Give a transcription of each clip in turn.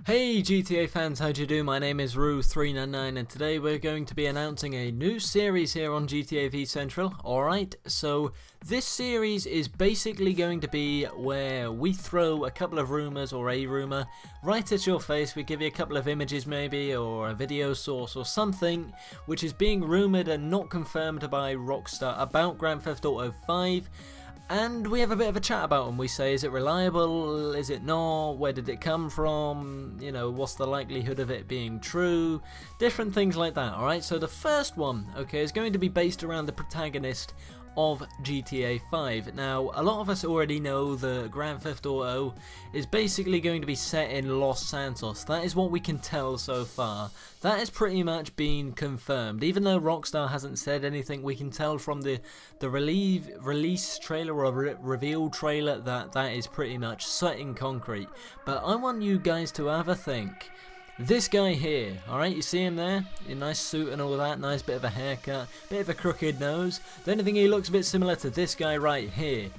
Hey GTA fans, how'd you do? My name is Rue399 and today we're going to be announcing a new series here on GTAV Central. Alright, so this series is basically going to be where we throw a couple of rumours or a rumour right at your face. We give you a couple of images maybe or a video source or something which is being rumoured and not confirmed by Rockstar about Grand Theft Auto 5. And we have a bit of a chat about them. We say, is it reliable? Is it not? Where did it come from? You know, what's the likelihood of it being true? Different things like that, alright? So the first one, okay, is going to be based around the protagonist of GTA 5. Now, a lot of us already know that Grand Theft Auto is basically going to be set in Los Santos. That is what we can tell so far. That has pretty much been confirmed. Even though Rockstar hasn't said anything, we can tell from the release trailer or reveal trailer that that is pretty much set in concrete. But I want you guys to have a think. This guy here, alright, you see him there? A nice suit and all that, nice bit of a haircut, bit of a crooked nose. The only thing, he looks a bit similar to this guy right here.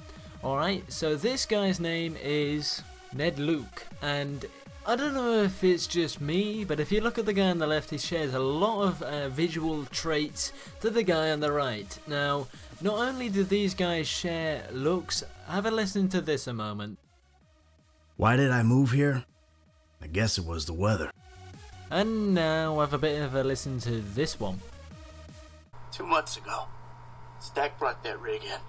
Alright, so this guy's name is Ned Luke, and I don't know if it's just me, but if you look at the guy on the left, he shares a lot of visual traits to the guy on the right. Now, not only do these guys share looks, have a listen to this a moment. Why did I move here? I guess it was the weather. And now have a bit of a listen to this one. 2 months ago, Stack brought that rig in.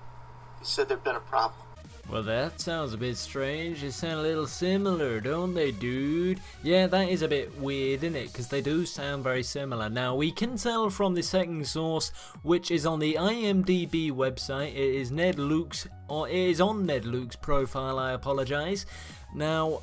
He said there'd been a problem. Well, that sounds a bit strange. They sound a little similar, don't they, dude? Yeah, that is a bit weird, isn't it? Because they do sound very similar. Now, we can tell from the second source, which is on the IMDb website. It is Ned Luke's, or it is on Ned Luke's profile, I apologise. Now,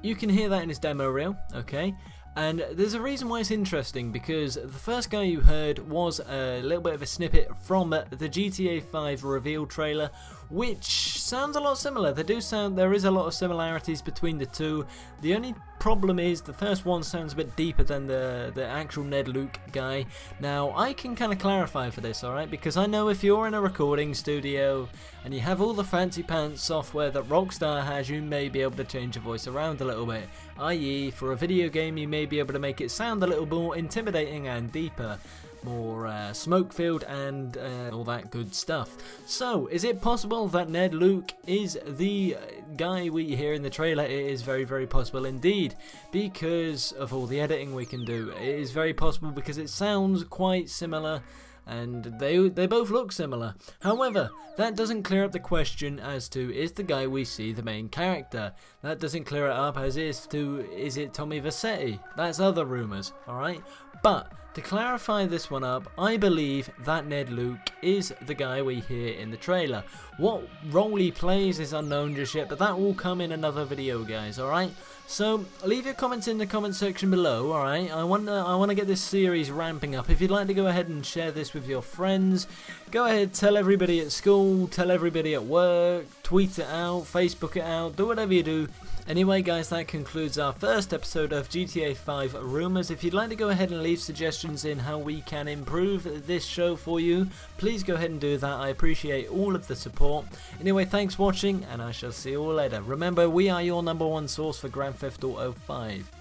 you can hear that in his demo reel, okay? And there's a reason why it's interesting, because the first guy you heard was a little bit of a snippet from the GTA 5 reveal trailer, which sounds a lot similar. There is a lot of similarities between the two. The only problem is the first one sounds a bit deeper than the actual Ned Luke guy. Now, I can kind of clarify for this, alright? Because I know if you're in a recording studio and you have all the fancy pants software that Rockstar has, you may be able to change your voice around a little bit. I.e., for a video game, you may be able to make it sound a little more intimidating and deeper. More smoke-filled and all that good stuff. So, is it possible that Ned Luke is the guy we hear in the trailer? It is very, very possible indeed, because of all the editing we can do. It is very possible because it sounds quite similar, and they both look similar. However, that doesn't clear up the question as to, is the guy we see the main character? That doesn't clear it up as is it Tommy Vercetti? That's other rumours, alright? But to clarify this one up, I believe that Ned Luke is the guy we hear in the trailer. What role he plays is unknown just yet, but that will come in another video, guys, alright? So, leave your comments in the comment section below, alright? I want to get this series ramping up. If you'd like to go ahead and share this with your friends, go ahead, tell everybody at school, tell everybody at work, tweet it out, Facebook it out, do whatever you do. Anyway, guys, that concludes our first episode of GTA 5 Rumours. If you'd like to go ahead and leave suggestions in how we can improve this show for you, please go ahead and do that. I appreciate all of the support. Anyway, thanks for watching, and I shall see you all later. Remember, we are your #1 source for Grand Theft Auto 5.